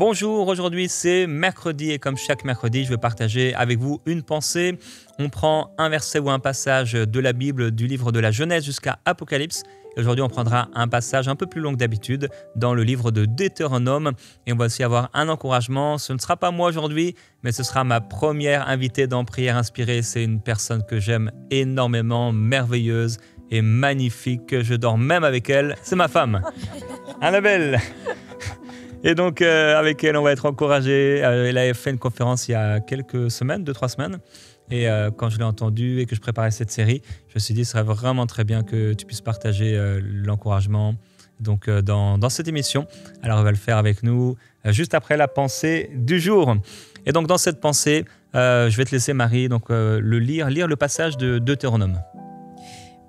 Bonjour, aujourd'hui c'est mercredi et comme chaque mercredi, je vais partager avec vous une pensée. On prend un verset ou un passage de la Bible, du livre de la Genèse jusqu'à Apocalypse. Et aujourd'hui, on prendra un passage un peu plus long que d'habitude dans le livre de Deutéronome. Et on va aussi avoir un encouragement. Ce ne sera pas moi aujourd'hui, mais ce sera ma première invitée dans Prière Inspirée. C'est une personne que j'aime énormément, merveilleuse et magnifique. Je dors même avec elle. C'est ma femme, Annabelle. Et donc, avec elle, on va être encouragés. Elle a fait une conférence il y a quelques semaines, 2-3 semaines. Et quand je l'ai entendue et que je préparais cette série, je me suis dit, ce serait vraiment très bien que tu puisses partager l'encouragement donc, dans cette émission. Alors, elle va le faire avec nous juste après la pensée du jour. Et donc, dans cette pensée, je vais te laisser, Marie, donc, lire le passage de Deutéronome.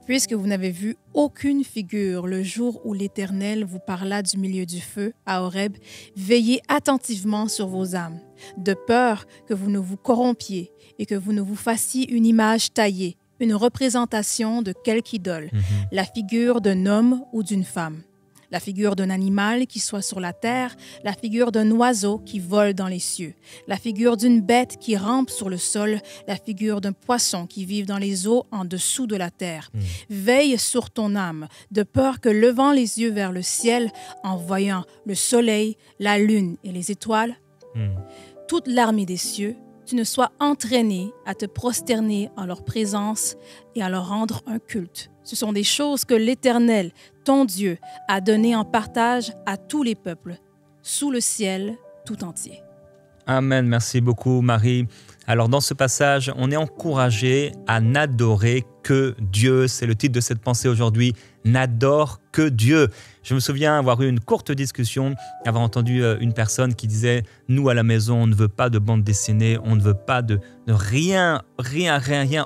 Puisque vous n'avez vu aucune figure le jour où l'Éternel vous parla du milieu du feu à Horeb, veillez attentivement sur vos âmes, de peur que vous ne vous corrompiez et que vous ne vous fassiez une image taillée, une représentation de quelque idole, la figure d'un homme ou d'une femme, la figure d'un animal qui soit sur la terre, la figure d'un oiseau qui vole dans les cieux, la figure d'une bête qui rampe sur le sol, la figure d'un poisson qui vit dans les eaux en dessous de la terre. Veille sur ton âme, de peur que, levant les yeux vers le ciel, en voyant le soleil, la lune et les étoiles, toute l'armée des cieux, tu ne sois entraîné à te prosterner en leur présence et à leur rendre un culte. Ce sont des choses que l'Éternel, ton Dieu, a données en partage à tous les peuples, sous le ciel tout entier. Amen, merci beaucoup Marie. Alors dans ce passage, on est encouragé à n'adorer que Dieu. C'est le titre de cette pensée aujourd'hui, n'adore que Dieu. Je me souviens avoir eu une courte discussion, avoir entendu une personne qui disait « Nous à la maison, on ne veut pas de bande dessinée, on ne veut pas de rien,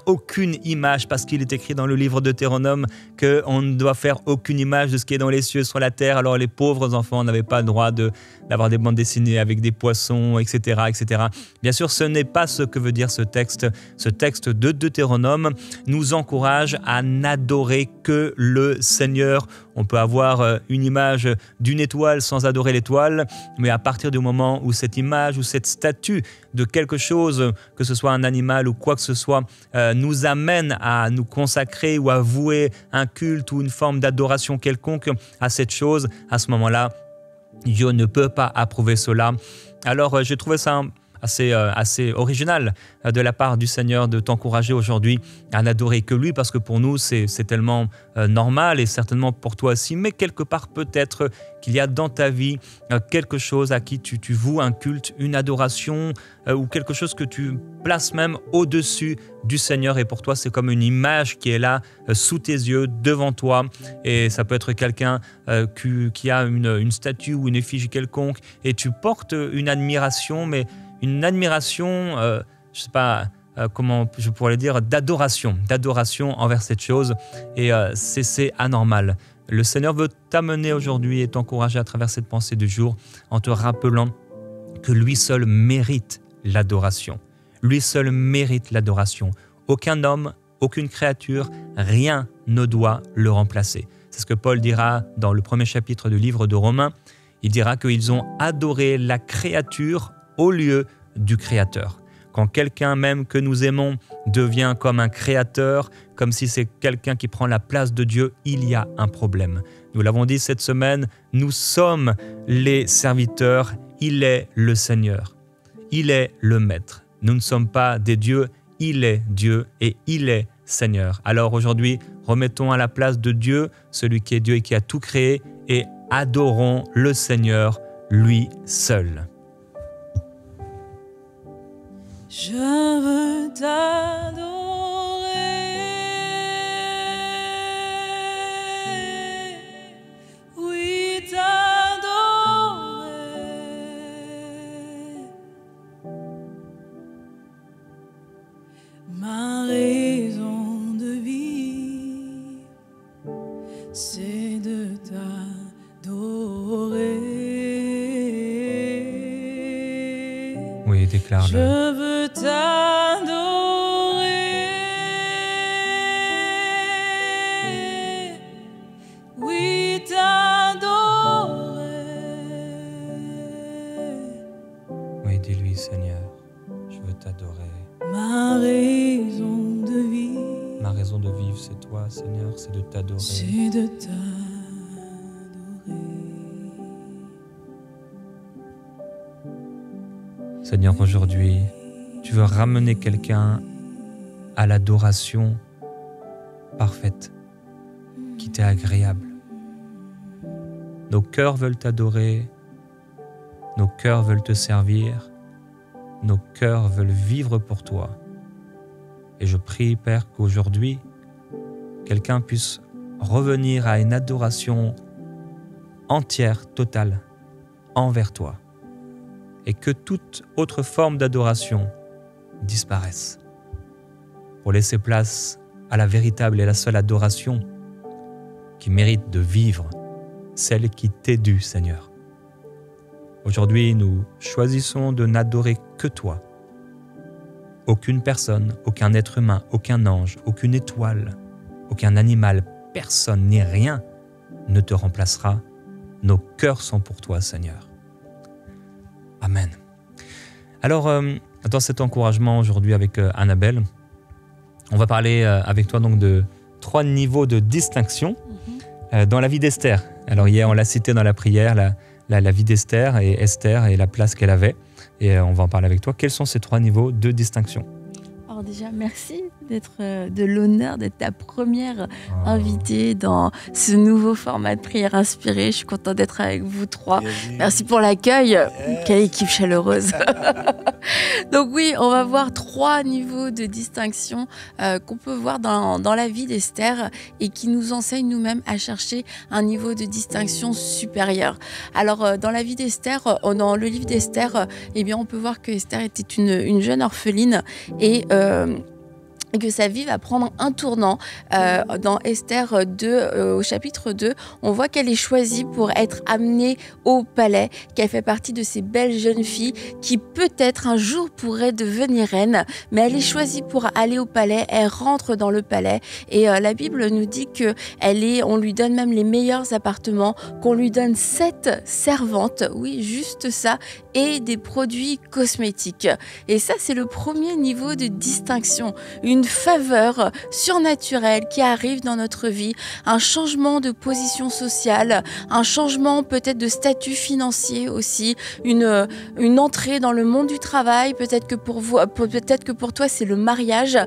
aucune image, parce qu'il est écrit dans le livre de Deutéronome qu'on ne doit faire aucune image de ce qui est dans les cieux, sur la terre. Alors les pauvres enfants n'avaient pas le droit d'avoir des bandes dessinées avec des poissons, etc., etc. » Bien sûr, ce n'est pas ce que veut dire ce texte. Ce texte de Deutéronome nous encourage à n'adorer que le Seigneur. On peut avoir une image d'une étoile sans adorer l'étoile, mais à partir du moment où cette image ou cette statue de quelque chose, que ce soit un animal ou quoi que ce soit, nous amène à nous consacrer ou à vouer un culte ou une forme d'adoration quelconque à cette chose, à ce moment-là, Dieu ne peut pas approuver cela. Alors, j'ai trouvé ça assez original de la part du Seigneur de t'encourager aujourd'hui à n'adorer que lui, parce que pour nous c'est tellement normal et certainement pour toi aussi, mais quelque part peut-être qu'il y a dans ta vie quelque chose à qui tu voues un culte, une adoration ou quelque chose que tu places même au-dessus du Seigneur, et pour toi c'est comme une image qui est là sous tes yeux, devant toi, et ça peut être quelqu'un qui a une statue ou une effigie quelconque et tu portes une admiration, mais une admiration, je ne sais pas comment je pourrais le dire, d'adoration envers cette chose, et c'est anormal. Le Seigneur veut t'amener aujourd'hui et t'encourager à travers cette pensée du jour en te rappelant que lui seul mérite l'adoration. Lui seul mérite l'adoration. Aucun homme, aucune créature, rien ne doit le remplacer. C'est ce que Paul dira dans le premier chapitre du livre de Romains. Il dira qu'ils ont adoré la créature au lieu du Créateur. Quand quelqu'un même que nous aimons devient comme un créateur, comme si c'est quelqu'un qui prend la place de Dieu, il y a un problème. Nous l'avons dit cette semaine, nous sommes les serviteurs, il est le Seigneur, il est le Maître. Nous ne sommes pas des dieux, il est Dieu et il est Seigneur. Alors aujourd'hui, remettons à la place de Dieu, celui qui est Dieu et qui a tout créé, et adorons le Seigneur, lui seul. Je veux t'adorer, oui t'adorer, ma raison de vivre, c'est de t'adorer. Oui, déclare-le. Je veux t'adorer, oui t'adorer, c'est toi, Seigneur, c'est de t'adorer. C'est de t'adorer. Seigneur, aujourd'hui, tu veux ramener quelqu'un à l'adoration parfaite, qui t'est agréable. Nos cœurs veulent t'adorer, nos cœurs veulent te servir, nos cœurs veulent vivre pour toi. Et je prie, Père, qu'aujourd'hui, quelqu'un puisse revenir à une adoration entière, totale, envers toi. Et que toute autre forme d'adoration disparaisse, pour laisser place à la véritable et la seule adoration qui mérite de vivre, celle qui t'est due, Seigneur. Aujourd'hui, nous choisissons de n'adorer que toi. Aucune personne, aucun être humain, aucun ange, aucune étoile, aucun animal, personne ni rien ne te remplacera. Nos cœurs sont pour toi, Seigneur. Amen. Alors, dans cet encouragement aujourd'hui avec Annabelle, on va parler avec toi donc de 3 niveaux de distinction dans la vie d'Esther. Alors hier, on l'a cité dans la prière, la vie d'Esther et la place qu'elle avait. Et on va en parler avec toi. Quels sont ces 3 niveaux de distinction? Alors déjà, merci de l'honneur d'être ta première invitée dans ce nouveau format de prière inspirée. Je suis contente d'être avec vous 3. Merci pour l'accueil. Quelle équipe chaleureuse. Donc oui, on va voir 3 niveaux de distinction qu'on peut voir dans la vie d'Esther et qui nous enseignent nous-mêmes à chercher un niveau de distinction supérieur. Alors dans la vie d'Esther, dans le livre d'Esther, eh bien on peut voir que Esther était une jeune orpheline et que sa vie va prendre un tournant. Dans Esther 2, au chapitre 2, on voit qu'elle est choisie pour être amenée au palais, qu'elle fait partie de ces belles jeunes filles qui peut-être un jour pourraient devenir reines, mais elle est choisie pour aller au palais, elle rentre dans le palais et la Bible nous dit on lui donne même les meilleurs appartements, qu'on lui donne 7 servantes, oui juste ça, et des produits cosmétiques. Et ça c'est le premier niveau de distinction, une faveur surnaturelle qui arrive dans notre vie, un changement de position sociale, un changement peut-être de statut financier aussi, une entrée dans le monde du travail, peut-être que pour toi c'est le mariage.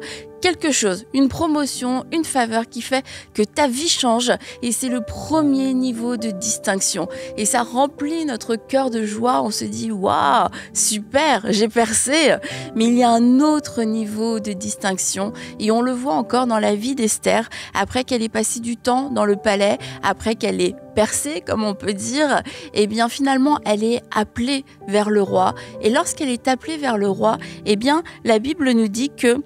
Quelque chose, une promotion, une faveur qui fait que ta vie change et c'est le premier niveau de distinction. Et ça remplit notre cœur de joie, on se dit « Waouh, super, j'ai percé !» Mais il y a un autre niveau de distinction et on le voit encore dans la vie d'Esther, après qu'elle ait passé du temps dans le palais, après qu'elle ait percée, comme on peut dire, et bien finalement elle est appelée vers le roi. Et lorsqu'elle est appelée vers le roi, eh bien la Bible nous dit que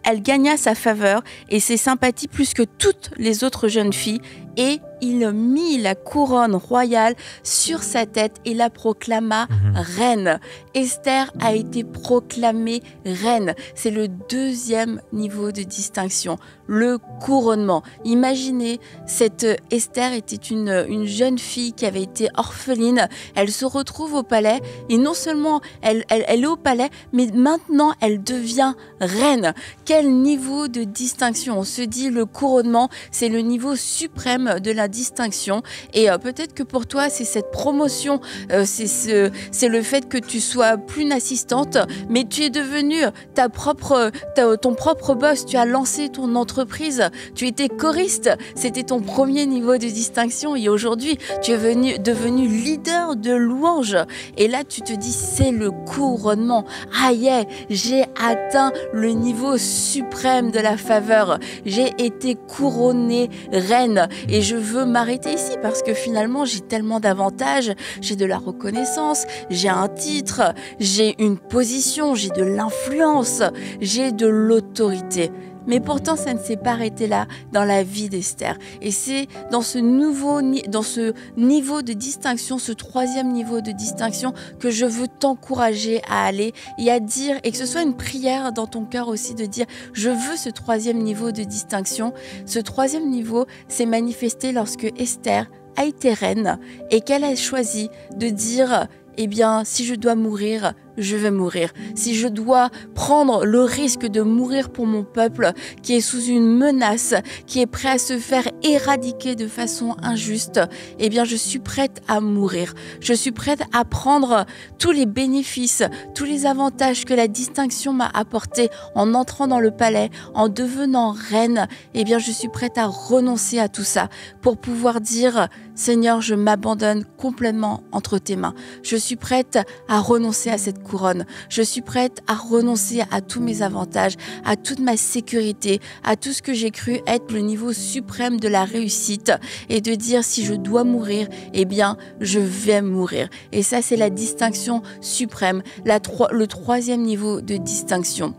elle gagna sa faveur et ses sympathies plus que toutes les autres jeunes filles et il mit la couronne royale sur sa tête et la proclama reine. Esther a été proclamée reine. C'est le 2e niveau de distinction, le couronnement. Imaginez, cette Esther était une jeune fille qui avait été orpheline. Elle se retrouve au palais et non seulement elle est au palais, mais maintenant elle devient reine. Quel niveau de distinction! On se dit le couronnement, c'est le niveau suprême de la distinction et peut-être que pour toi c'est cette promotion, c'est le fait que tu sois plus une assistante, mais tu es devenue ton propre boss, tu as lancé ton entreprise, tu étais choriste, c'était ton premier niveau de distinction et aujourd'hui tu es devenu leader de louange et là tu te dis c'est le couronnement, ah yeah, j'ai atteint le niveau suprême de la faveur, j'ai été couronnée reine et je veux m'arrêter ici parce que finalement j'ai tellement d'avantages, j'ai de la reconnaissance, j'ai un titre, j'ai une position, j'ai de l'influence, j'ai de l'autorité. Mais pourtant, ça ne s'est pas arrêté là dans la vie d'Esther. Et c'est dans ce niveau de distinction, ce 3e niveau de distinction, que je veux t'encourager à aller et à dire, et que ce soit une prière dans ton cœur aussi, de dire, je veux ce 3e niveau de distinction. Ce 3e niveau s'est manifesté lorsque Esther a été reine et qu'elle a choisi de dire, eh bien, si je dois mourir, je vais mourir. Si je dois prendre le risque de mourir pour mon peuple qui est sous une menace, qui est prêt à se faire éradiquer de façon injuste, eh bien je suis prête à mourir. Je suis prête à prendre tous les bénéfices, tous les avantages que la distinction m'a apportés en entrant dans le palais, en devenant reine. Eh bien je suis prête à renoncer à tout ça pour pouvoir dire « Seigneur, je m'abandonne complètement entre tes mains. Je suis prête à renoncer à cette couronne. Je suis prête à renoncer à tous mes avantages, à toute ma sécurité, à tout ce que j'ai cru être le niveau suprême de la réussite et de dire si je dois mourir, eh bien, je vais mourir. » Et ça, c'est la distinction suprême, le troisième niveau de distinction.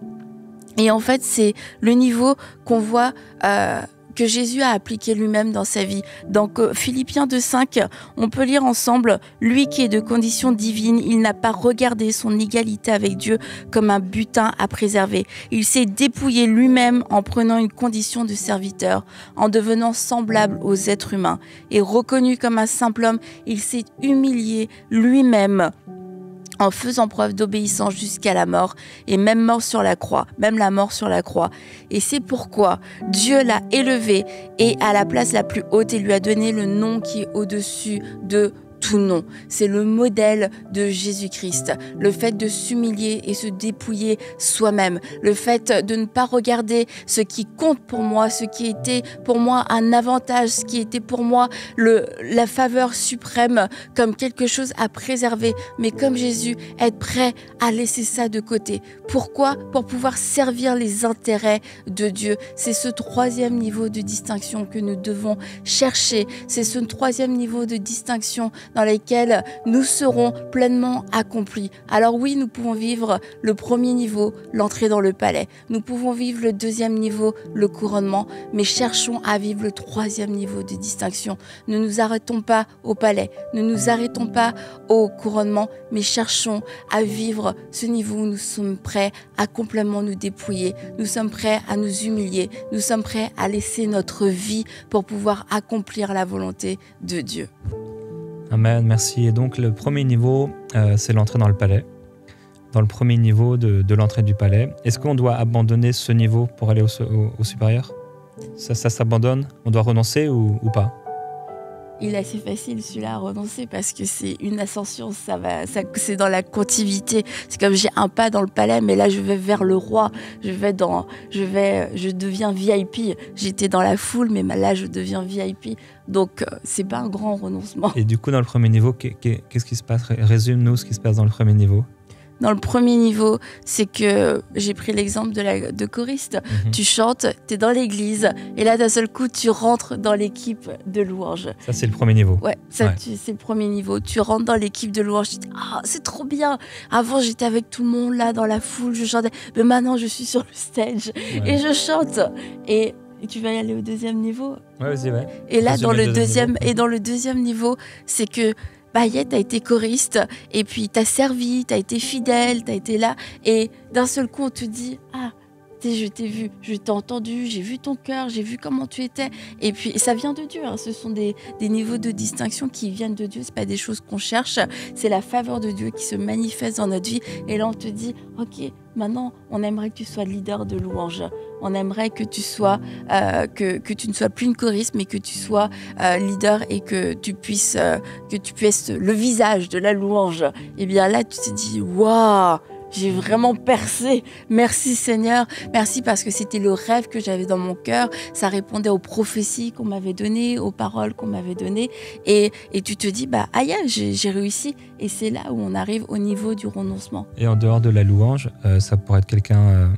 Et en fait, c'est le niveau qu'on voit que Jésus a appliqué lui-même dans sa vie. Donc Philippiens 2,5, on peut lire ensemble « Lui qui est de condition divine, il n'a pas regardé son égalité avec Dieu comme un butin à préserver. Il s'est dépouillé lui-même en prenant une condition de serviteur, en devenant semblable aux êtres humains. Et reconnu comme un simple homme, il s'est humilié lui-même en faisant preuve d'obéissance jusqu'à la mort, et même mort sur la croix, même la mort sur la croix. Et c'est pourquoi Dieu l'a élevé et à la place la plus haute et lui a donné le nom qui est au-dessus de tout nom. C'est le modèle de Jésus-Christ. Le fait de s'humilier et se dépouiller soi-même. Le fait de ne pas regarder ce qui compte pour moi, ce qui était pour moi un avantage, ce qui était pour moi la faveur suprême comme quelque chose à préserver. Mais comme Jésus, être prêt à laisser ça de côté. Pourquoi ? Pour pouvoir servir les intérêts de Dieu. C'est ce troisième niveau de distinction que nous devons chercher. C'est ce troisième niveau de distinction dans lesquels nous serons pleinement accomplis. Alors oui, nous pouvons vivre le premier niveau, l'entrée dans le palais. Nous pouvons vivre le deuxième niveau, le couronnement, mais cherchons à vivre le troisième niveau de distinction. Ne nous arrêtons pas au palais, ne nous arrêtons pas au couronnement, mais cherchons à vivre ce niveau où nous sommes prêts à complètement nous dépouiller. Nous sommes prêts à nous humilier. Nous sommes prêts à laisser notre vie pour pouvoir accomplir la volonté de Dieu. Amen, merci. Et donc le premier niveau, c'est l'entrée dans le palais. Dans le premier niveau de l'entrée du palais, est-ce qu'on doit abandonner ce niveau pour aller au supérieur ? Ça s'abandonne ? On doit renoncer ou pas ? Il est assez facile celui-là à renoncer parce que c'est une ascension, c'est dans la continuité. C'est comme j'ai un pas dans le palais, mais là je vais vers le roi. Je deviens VIP. J'étais dans la foule, mais là je deviens VIP. Donc c'est pas un grand renoncement. Et du coup, dans le premier niveau, qu'est-ce qui se passe ? Résume-nous ce qui se passe dans le premier niveau. Dans le premier niveau, c'est que j'ai pris l'exemple de choriste. Tu chantes, tu es dans l'église et là d'un seul coup, tu rentres dans l'équipe de louange. Ça, c'est le premier niveau. Ouais, c'est le premier niveau. Tu rentres dans l'équipe de louange, tu te dis « Ah, c'est trop bien !» Avant, j'étais avec tout le monde là dans la foule, je chantais. Mais maintenant, je suis sur le stage et je chante. Et tu vas y aller au deuxième niveau. Ouais, vas-y, ouais. Et là, dans le deuxième niveau, c'est que t'as été choriste et puis t'as servi, t'as été fidèle, t'as été là et d'un seul coup on te dit « Ah, je t'ai vu, je t'ai entendu, j'ai vu ton cœur, j'ai vu comment tu étais. » Et puis ça vient de Dieu, hein. Ce sont des niveaux de distinction qui viennent de Dieu, c'est pas des choses qu'on cherche, c'est la faveur de Dieu qui se manifeste dans notre vie et là on te dit « Ok, maintenant on aimerait que tu sois leader de louange. » On aimerait que tu sois, que tu ne sois plus une choriste, mais que tu sois leader et que tu puisses le visage de la louange. Et bien là, tu te dis, waouh, j'ai vraiment percé. Merci Seigneur. Merci parce que c'était le rêve que j'avais dans mon cœur. Ça répondait aux prophéties qu'on m'avait données, aux paroles qu'on m'avait données. Et tu te dis, aïe, j'ai réussi. Et c'est là où on arrive au niveau du renoncement. Et en dehors de la louange, ça pourrait être quelqu'un...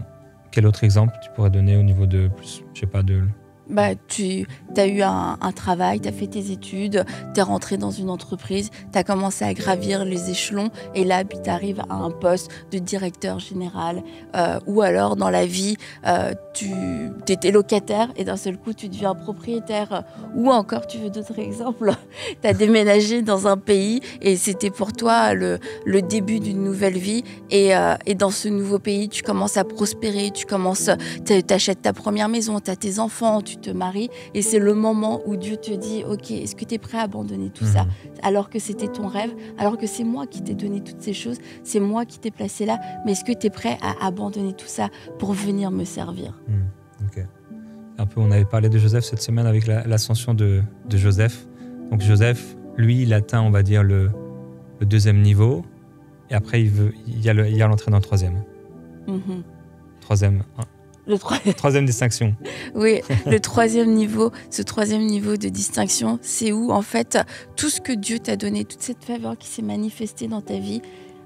Quel autre exemple tu pourrais donner au niveau de, je sais pas, de... Tu as eu un travail, tu as fait tes études, tu es rentré dans une entreprise, tu as commencé à gravir les échelons et là, tu arrives à un poste de directeur général ou alors dans la vie, tu étais locataire et d'un seul coup, tu deviens propriétaire ou encore, tu veux d'autres exemples, tu as déménagé dans un pays et c'était pour toi le début d'une nouvelle vie et dans ce nouveau pays, tu commences à prospérer, tu achètes ta première maison, tu as tes enfants, tu te maries. Et c'est le moment où Dieu te dit, ok, est-ce que tu es prêt à abandonner tout ça alors que c'était ton rêve, alors que c'est moi qui t'ai donné toutes ces choses, c'est moi qui t'ai placé là, mais est-ce que tu es prêt à abandonner tout ça pour venir me servir? Ok. Un peu, on avait parlé de Joseph cette semaine avec l'ascension de Joseph. Donc Joseph, lui, il atteint, on va dire, le deuxième niveau. Et après, il y a l'entrée dans le troisième. Troisième distinction. Oui, le troisième niveau, ce troisième niveau de distinction, c'est où, en fait, tout ce que Dieu t'a donné, toute cette faveur qui s'est manifestée dans ta vie,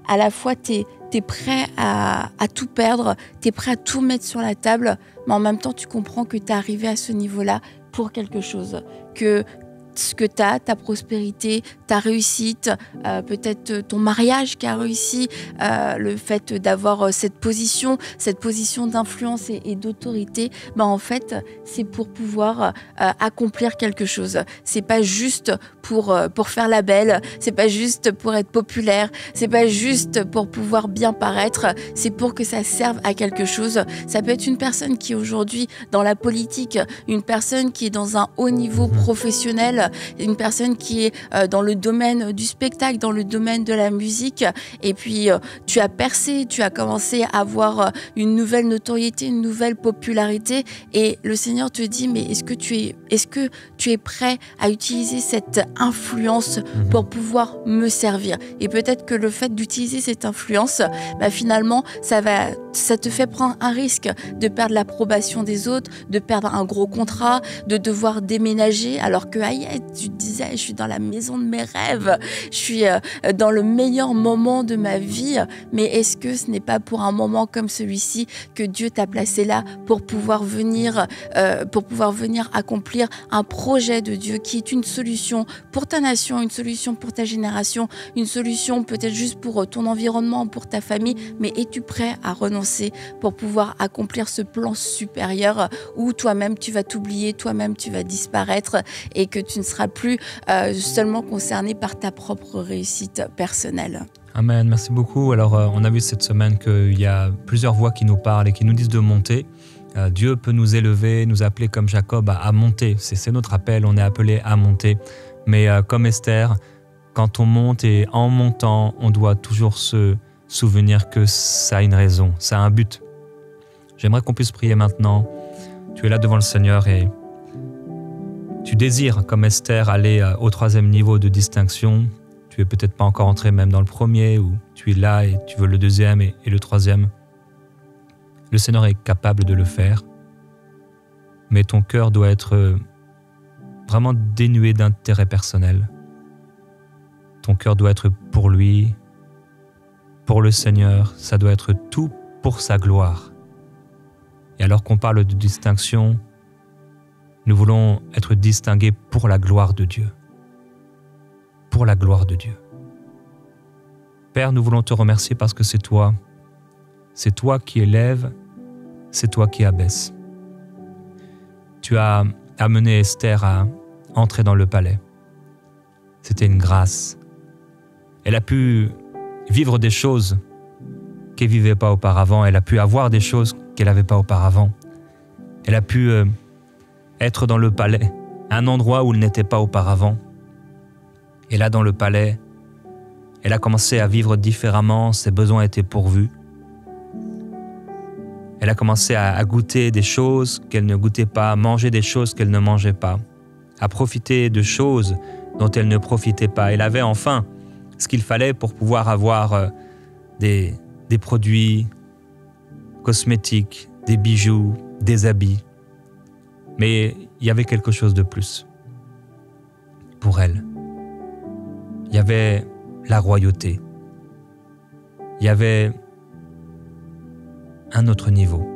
à la fois, t'es prêt à tout perdre, t'es prêt à tout mettre sur la table, mais en même temps, tu comprends que t'es arrivé à ce niveau-là pour quelque chose, que ce que tu as, ta prospérité, ta réussite, peut-être ton mariage qui a réussi, le fait d'avoir cette position d'influence et d'autorité, en fait, c'est pour pouvoir accomplir quelque chose. C'est pas juste pour faire la belle, c'est pas juste pour être populaire, c'est pas juste pour pouvoir bien paraître, c'est pour que ça serve à quelque chose. Ça peut être une personne qui est aujourd'hui dans la politique, une personne qui est dans un haut niveau professionnel, une personne qui est dans le domaine du spectacle, dans le domaine de la musique, et puis tu as percé, tu as commencé à avoir une nouvelle notoriété, une nouvelle popularité, et le Seigneur te dit, mais est-ce que tu es prêt à utiliser cette influence pour pouvoir me servir? Et peut-être que le fait d'utiliser cette influence, finalement, ça te fait prendre un risque de perdre l'approbation des autres, de perdre un gros contrat, de devoir déménager, alors que tu te disais, je suis dans la maison de mes rêves, je suis dans le meilleur moment de ma vie, mais est-ce que ce n'est pas pour un moment comme celui-ci que Dieu t'a placé là pour pouvoir venir accomplir un projet de Dieu qui est une solution pour ta nation, une solution pour ta génération, une solution peut-être juste pour ton environnement, pour ta famille, mais es-tu prêt à renoncer pour pouvoir accomplir ce plan supérieur où toi-même tu vas t'oublier, toi-même tu vas disparaître et que tu ne seras plus seulement concerné par ta propre réussite personnelle. Amen, merci beaucoup. Alors, on a vu cette semaine qu'il y a plusieurs voix qui nous parlent et qui nous disent de monter. Dieu peut nous élever, nous appeler comme Jacob à monter. C'est notre appel, on est appelé à monter. Mais comme Esther, quand on monte et en montant, on doit toujours se souvenir que ça a une raison, ça a un but. J'aimerais qu'on puisse prier maintenant. Tu es là devant le Seigneur et tu désires, comme Esther, aller au troisième niveau de distinction. Tu es peut-être pas encore entré même dans le premier, ou tu es là et tu veux le deuxième et le troisième. Le Seigneur est capable de le faire, mais ton cœur doit être vraiment dénué d'intérêt personnel. Ton cœur doit être pour lui, pour le Seigneur, ça doit être tout pour sa gloire. Et alors qu'on parle de distinction, nous voulons être distingués pour la gloire de Dieu. Pour la gloire de Dieu. Père, nous voulons te remercier parce que c'est toi qui élèves, c'est toi qui abaisses. Tu as amené Esther à entrer dans le palais. C'était une grâce. Elle a pu vivre des choses qu'elle ne vivait pas auparavant. Elle a pu avoir des choses qu'elle n'avait pas auparavant. Elle a pu être dans le palais, un endroit où elle n'était pas auparavant. Et là, dans le palais, elle a commencé à vivre différemment, ses besoins étaient pourvus. Elle a commencé à goûter des choses qu'elle ne goûtait pas, à manger des choses qu'elle ne mangeait pas, à profiter de choses dont elle ne profitait pas. Elle avait enfin ce qu'il fallait pour pouvoir avoir des produits cosmétiques, des bijoux, des habits. Mais il y avait quelque chose de plus pour elle. Il y avait la royauté. Il y avait un autre niveau.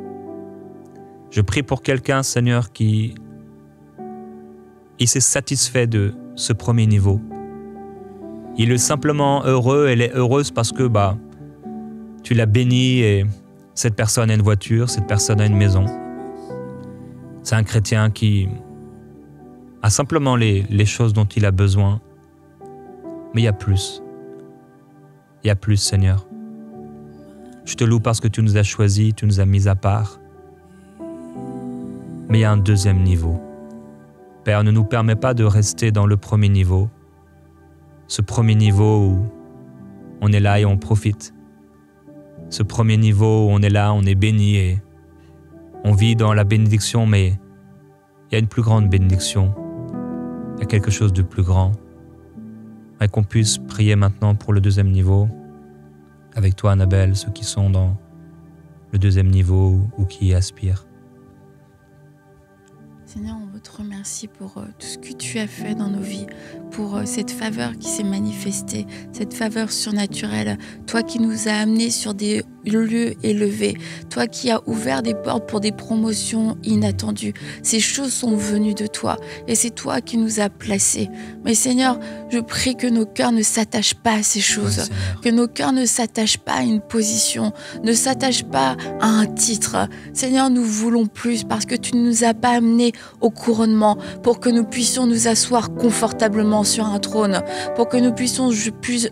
Je prie pour quelqu'un, Seigneur, qui s'est satisfait de ce premier niveau. Il est simplement heureux, elle est heureuse parce que tu l'as béni et cette personne a une voiture, cette personne a une maison. C'est un chrétien qui a simplement les choses dont il a besoin. Mais il y a plus. Il y a plus, Seigneur. Je te loue parce que tu nous as choisis, tu nous as mis à part. Mais il y a un deuxième niveau. Père, ne nous permets pas de rester dans le premier niveau, ce premier niveau où on est là et on profite, ce premier niveau où on est là, on est béni et on vit dans la bénédiction, mais il y a une plus grande bénédiction, il y a quelque chose de plus grand. Et qu'on puisse prier maintenant pour le deuxième niveau, avec toi Annabelle, ceux qui sont dans le deuxième niveau ou qui y aspirent. Seigneur, on veut te remercier pour tout ce que tu as fait dans nos vies, pour cette faveur qui s'est manifestée, cette faveur surnaturelle. Toi qui nous as amenés sur des lieux élevés, toi qui as ouvert des portes pour des promotions inattendues. Ces choses sont venues de toi et c'est toi qui nous as placés. Mais Seigneur, je prie que nos cœurs ne s'attachent pas à ces choses, que nos cœurs ne s'attachent pas à une position, ne s'attachent pas à un titre. Seigneur, nous voulons plus parce que tu ne nous as pas amenés au couronnement pour que nous puissions nous asseoir confortablement sur un trône, pour que nous puissions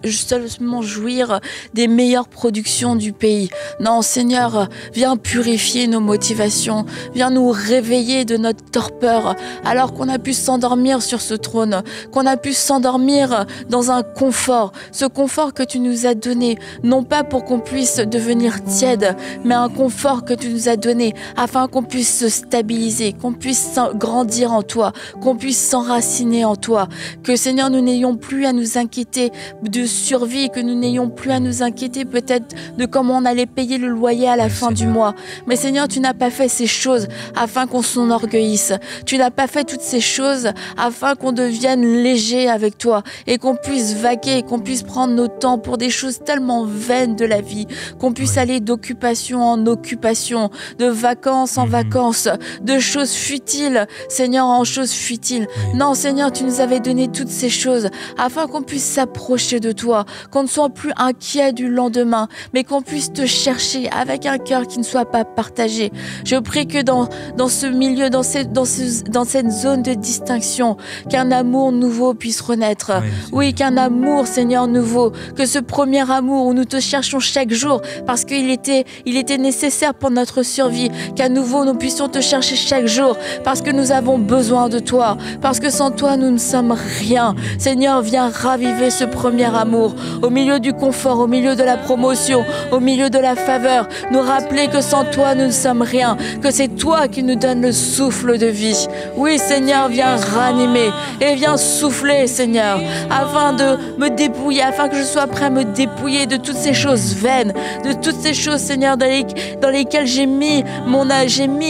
seulement jouir des meilleures productions du pays. Non, Seigneur, viens purifier nos motivations, viens nous réveiller de notre torpeur, alors qu'on a pu s'endormir sur ce trône, qu'on a pu s'endormir dans un confort, ce confort que tu nous as donné, non pas pour qu'on puisse devenir tiède, mais un confort que tu nous as donné afin qu'on puisse se stabiliser, qu'on puisse grandir en toi, qu'on puisse s'enraciner en toi, que Seigneur, nous n'ayons plus à nous inquiéter de survie, que nous n'ayons plus à nous inquiéter peut-être de comment on allait payer le loyer à la fin du mois. Mais Seigneur, tu n'as pas fait ces choses afin qu'on s'enorgueillisse. Tu n'as pas fait toutes ces choses afin qu'on devienne léger avec toi et qu'on puisse vaquer, qu'on puisse prendre nos temps pour des choses tellement vaines de la vie, qu'on puisse aller d'occupation en occupation, de vacances en vacances, de choses futiles, Seigneur, en choses futiles. Non, Seigneur, tu nous avais donné toutes ces choses afin qu'on puisse s'approcher de toi, qu'on ne soit plus inquiet du lendemain, mais qu'on puisse te chercher avec un cœur qui ne soit pas partagé. Je prie que dans ce milieu, dans cette zone de distinction, qu'un amour nouveau puisse renaître. Oui, qu'un amour, Seigneur, nouveau, que ce premier amour où nous te cherchons chaque jour parce qu'il était nécessaire pour notre survie, qu'à nouveau nous puissions te chercher chaque jour parce que nous avons besoin de toi, parce que sans toi nous ne sommes rien. Seigneur, viens raviver ce premier amour au milieu du confort, au milieu de la promotion, au milieu de la faveur, nous rappeler que sans toi nous ne sommes rien, que c'est toi qui nous donnes le souffle de vie. Oui, Seigneur, viens ranimer et viens souffler, Seigneur, afin de me dépouiller, afin que je sois prêt à me dépouiller de toutes ces choses vaines, de toutes ces choses, Seigneur, dans lesquelles j'ai mis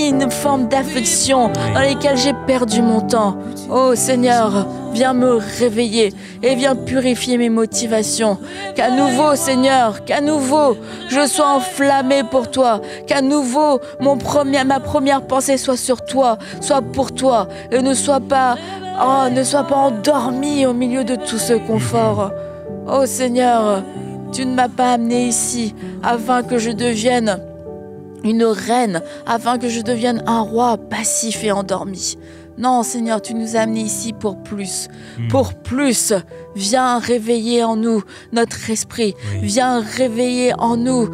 une forme d'affection, dans lesquelles j'ai perdu mon temps. Oh Seigneur, viens me réveiller et viens purifier mes motivations. Qu'à nouveau, Seigneur, qu'à nouveau, je sois enflammé pour toi. Qu'à nouveau, ma première pensée soit sur toi, soit pour toi. Et ne sois pas endormi au milieu de tout ce confort. Oh Seigneur, tu ne m'as pas amené ici afin que je devienne une reine, afin que je devienne un roi passif et endormi. Non, Seigneur, tu nous as amenés ici pour plus. Pour plus. Viens réveiller en nous notre esprit. Viens réveiller en nous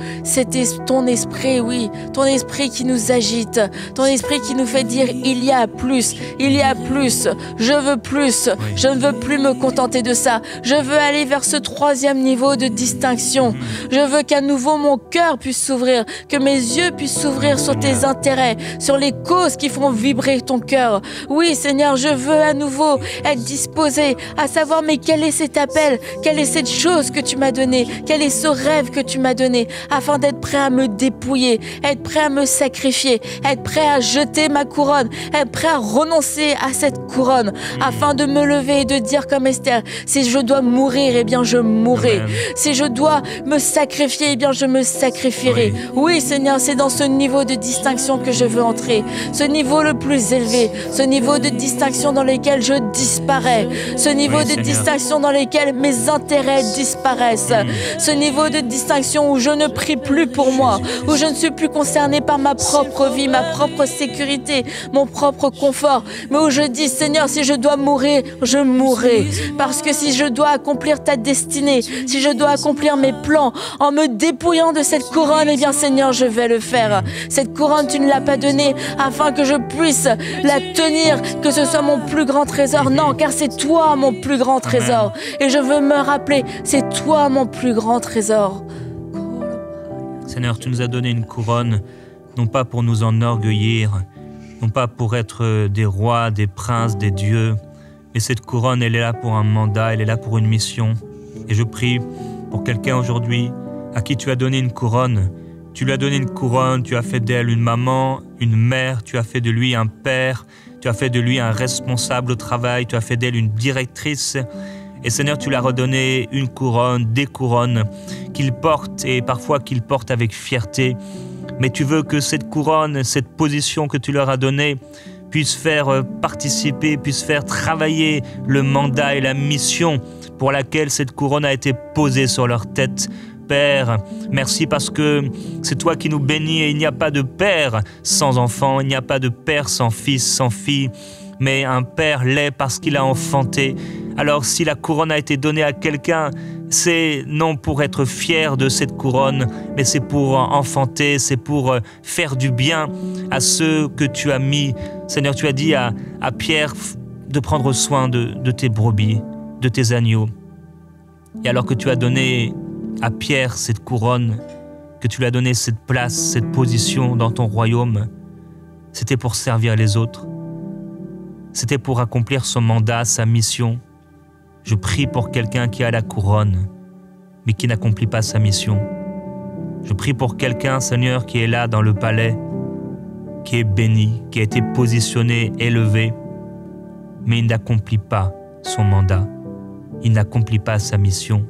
ton esprit, oui. Ton esprit qui nous agite. Ton esprit qui nous fait dire, il y a plus. Il y a plus. Je veux plus. Je ne veux plus me contenter de ça. Je veux aller vers ce troisième niveau de distinction. Je veux qu'à nouveau mon cœur puisse s'ouvrir. Que mes yeux puissent s'ouvrir sur tes intérêts. Sur les causes qui font vibrer ton cœur. Oui, Seigneur, je veux à nouveau être disposé à savoir, mais quel est cet appel, quelle est cette chose que tu m'as donnée, quel est ce rêve que tu m'as donné, afin d'être prêt à me dépouiller, être prêt à me sacrifier, être prêt à jeter ma couronne, être prêt à renoncer à cette couronne, afin de me lever et de dire comme Esther, si je dois mourir, eh bien je mourrai. Si je dois me sacrifier, eh bien je me sacrifierai. Oui, Seigneur, c'est dans ce niveau de distinction que je veux entrer, ce niveau le plus élevé, ce niveau de distinction dans lequel je disparais, ce niveau de distinction dans lequel mes intérêts disparaissent, ce niveau de distinction où je ne prie plus pour moi, où je ne suis plus concerné par ma propre vie, ma propre sécurité, mon propre confort, mais où je dis, Seigneur, si je dois mourir, je mourrai, parce que si je dois accomplir ta destinée, si je dois accomplir mes plans, en me dépouillant de cette couronne, eh bien Seigneur, je vais le faire. Cette couronne, tu ne l'as pas donnée afin que je puisse la tenir dire que ce soit mon plus grand trésor. Non, car c'est toi mon plus grand trésor. Et je veux me rappeler, c'est toi mon plus grand trésor. Seigneur, tu nous as donné une couronne, non pas pour nous enorgueillir, non pas pour être des rois, des princes, des dieux, mais cette couronne, elle est là pour un mandat, elle est là pour une mission. Et je prie pour quelqu'un aujourd'hui à qui tu as donné une couronne. Tu lui as donné une couronne, tu as fait d'elle une maman, une mère, tu as fait de lui un père, tu as fait de lui un responsable au travail, tu as fait d'elle une directrice. Et Seigneur, tu lui as redonné une couronne, des couronnes qu'il porte et parfois qu'il porte avec fierté. Mais tu veux que cette couronne, cette position que tu leur as donnée puisse faire participer, puisse faire travailler le mandat et la mission pour laquelle cette couronne a été posée sur leur tête. Père, merci parce que c'est toi qui nous bénis et il n'y a pas de père sans enfant, il n'y a pas de père sans fils, sans fille, mais un père l'est parce qu'il a enfanté. Alors si la couronne a été donnée à quelqu'un, c'est non pour être fier de cette couronne, mais c'est pour enfanter, c'est pour faire du bien à ceux que tu as mis. Seigneur, tu as dit à Pierre de prendre soin de tes brebis, de tes agneaux. Et alors que tu as donné à Pierre cette couronne, que tu lui as donné cette place, cette position dans ton royaume, c'était pour servir les autres. C'était pour accomplir son mandat, sa mission. Je prie pour quelqu'un qui a la couronne, mais qui n'accomplit pas sa mission. Je prie pour quelqu'un, Seigneur, qui est là dans le palais, qui est béni, qui a été positionné, élevé, mais il n'accomplit pas son mandat. Il n'accomplit pas sa mission.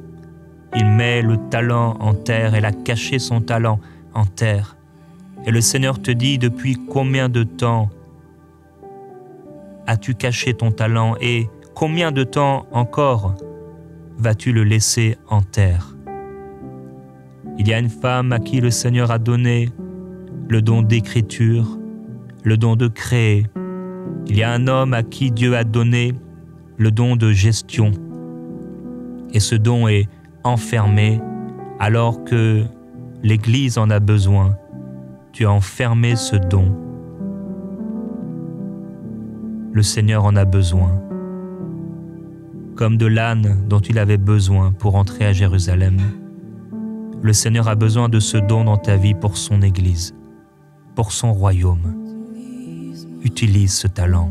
Il met le talent en terre, elle a caché son talent en terre. Et le Seigneur te dit, depuis combien de temps as-tu caché ton talent et combien de temps encore vas-tu le laisser en terre? Il y a une femme à qui le Seigneur a donné le don d'écriture, le don de créer. Il y a un homme à qui Dieu a donné le don de gestion. Et ce don est enfermé alors que l'Église en a besoin. Tu as enfermé ce don. Le Seigneur en a besoin. Comme de l'âne dont il avait besoin pour entrer à Jérusalem. Le Seigneur a besoin de ce don dans ta vie pour son Église, pour son royaume. Utilise ce talent.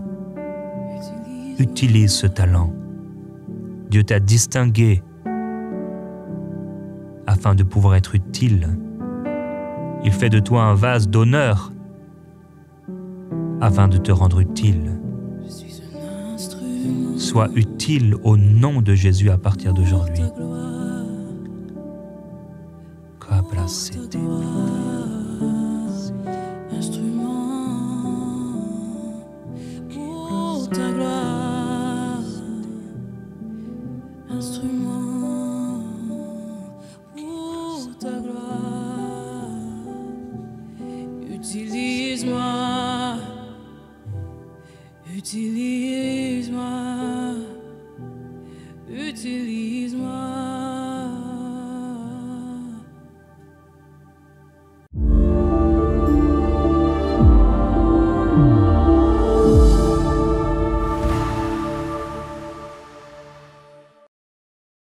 Utilise ce talent. Dieu t'a distingué afin de pouvoir être utile. Il fait de toi un vase d'honneur afin de te rendre utile. Sois utile au nom de Jésus à partir d'aujourd'hui. Utilise-moi, utilise